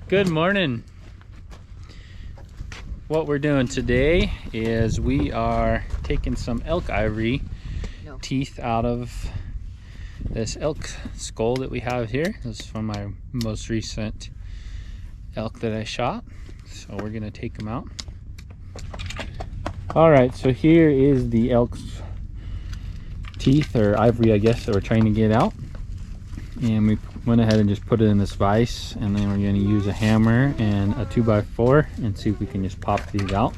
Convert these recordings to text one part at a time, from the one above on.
Good morning. What we're doing today is we are taking some elk ivory teeth out of this elk skull that we have here. This is from my most recent elk that I shot. So we're gonna take them out. All right, so here is the elk's teeth, or ivory I guess, that we're trying to get out. And we went ahead and just put it in this vise, and then we're going to use a hammer and a 2x4 and see if we can just pop these out.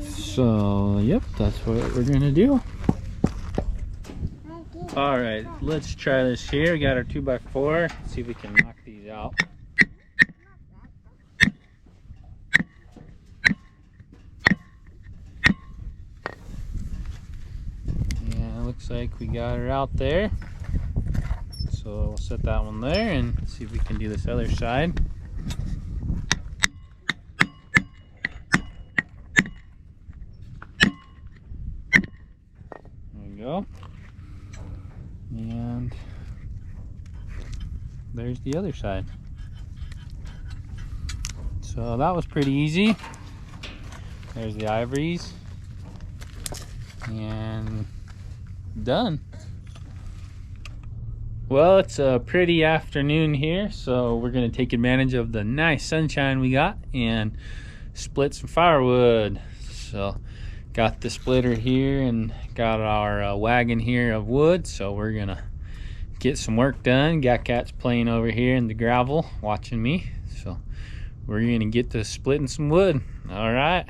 So yep, that's what we're going to do. All right, let's try this here. We got our 2x4. See if we can knock these out. Yeah, looks like we got her out there. So we'll set that one there and see if we can do this other side. There we go. And there's the other side. So that was pretty easy. There's the ivories. And done. Well, it's a pretty afternoon here, so we're going to take advantage of the nice sunshine we got and split some firewood. So got the splitter here and got our wagon here of wood, so we're going to get some work done. Got cats playing over here in the gravel watching me, so we're going to get to splitting some wood. All right.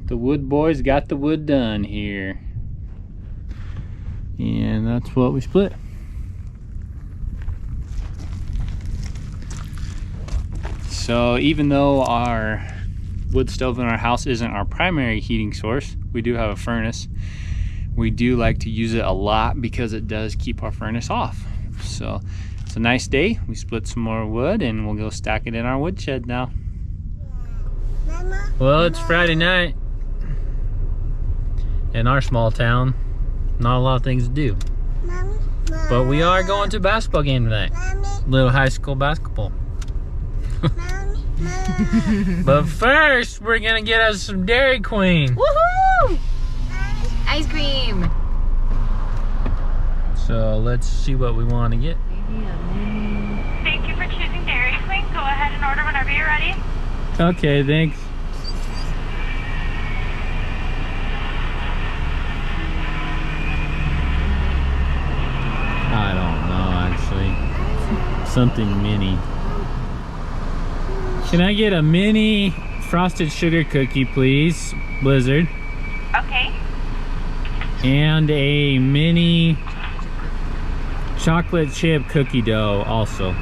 The wood boys got the wood done here, and that's what we split. So even though our wood stove in our house isn't our primary heating source, we do have a furnace. We do like to use it a lot because it does keep our furnace off. So it's a nice day. We split some more wood and we'll go stack it in our woodshed now. Well, it's Friday night in our small town. Not a lot of things to do. But we are going to a basketball game tonight. Little high school basketball. But first, we're gonna get us some Dairy Queen. Woohoo! Ice cream. So let's see what we want to get. Thank you for choosing Dairy Queen. Go ahead and order whenever you're ready. Okay, thanks. I don't know, actually. Something mini. Can I get a mini frosted sugar cookie, please, Blizzard? Okay. And a mini chocolate chip cookie dough, also,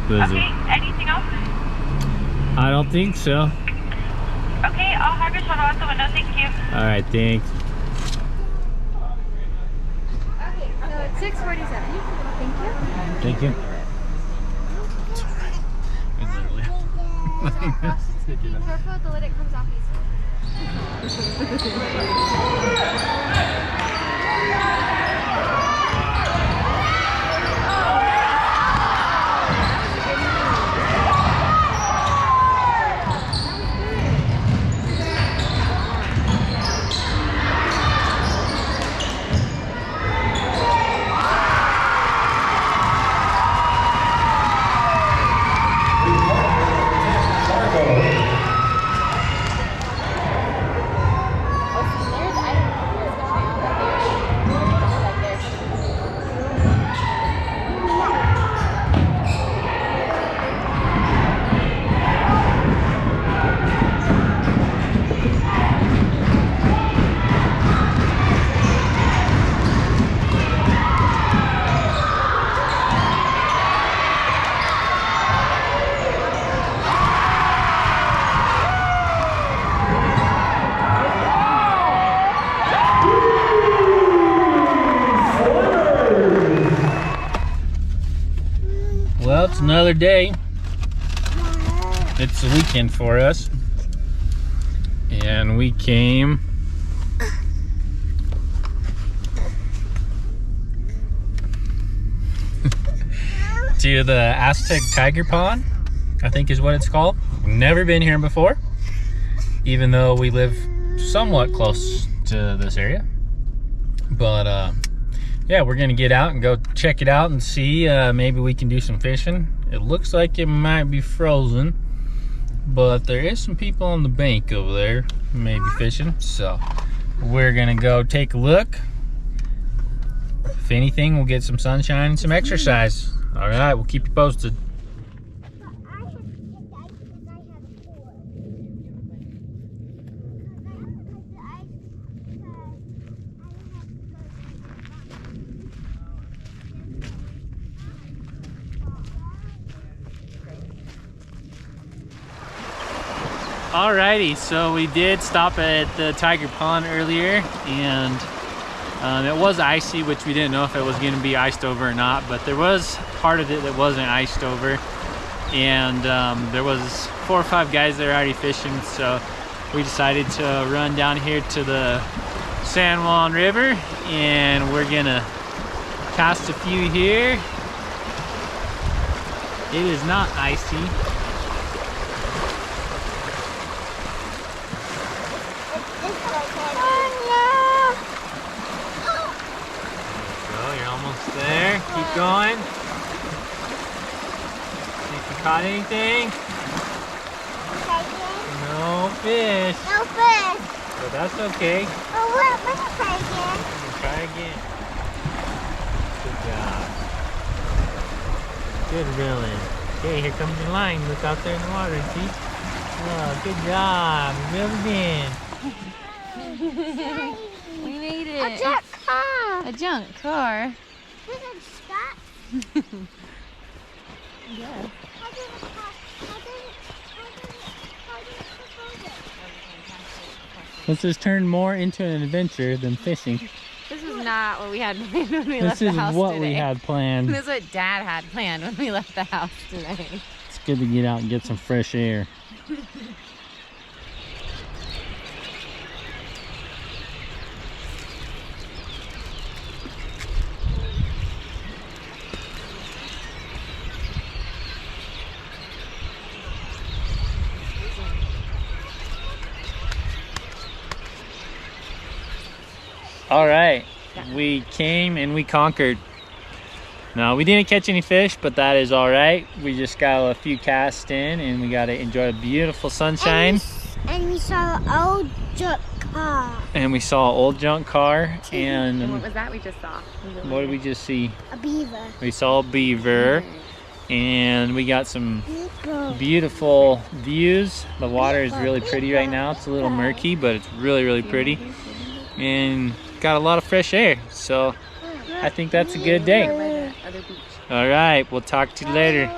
Blizzard. Okay, anything else? I don't think so. Okay, I'll have your shuttle out the window, thank you. All right, thanks. 647. Thank you. Thank you. It's all right. We literally. Careful, the lid, it comes off easily. Well, it's another day. It's the weekend for us. And we came to the Aztec Tiger Pond, I think is what it's called. Never been here before, even though we live somewhat close to this area. But yeah, we're gonna get out and go check it out and see. Maybe we can do some fishing. It looks like it might be frozen, but there is some people on the bank over there maybe fishing. So we're gonna go take a look. If anything, we'll get some sunshine and some exercise. All right, we'll keep you posted. Alrighty, so we did stop at the Tiger Pond earlier, and it was icy, which we didn't know if it was going to be iced over or not, but there was part of it that wasn't iced over, and there was 4 or 5 guys that are already fishing, so we decided to run down here to the San Juan River, and we're gonna cast a few here. It is not icy. There, keep going. Think you caught anything? No fish. No fish. But that's okay. Oh, let's try again. Try again. Good job. Good reeling. Okay, here comes your line. Look out there in the water, see? Oh, good job. Reel it in. We made it. A junk car. A junk car. This is Scott. Yes. How did it This has turned more into an adventure than fishing. This is not what we had planned when we left This the is house what today. we had planned. This is what Dad had planned when we left the house today. It's good to get out and get some fresh air. All right, we came and we conquered. No, we didn't catch any fish, but that is all right. We just got a few casts in and we got to enjoy the beautiful sunshine. And we saw an old junk car. And we saw an old junk car. And And what was that we just saw? what did we just see? A beaver. We saw a beaver. And we got some beautiful views. The water is really pretty right now. It's a little murky, but it's really, really pretty. And got a lot of fresh air. So I think that's a good day. Other beach. All right, we'll talk to you later.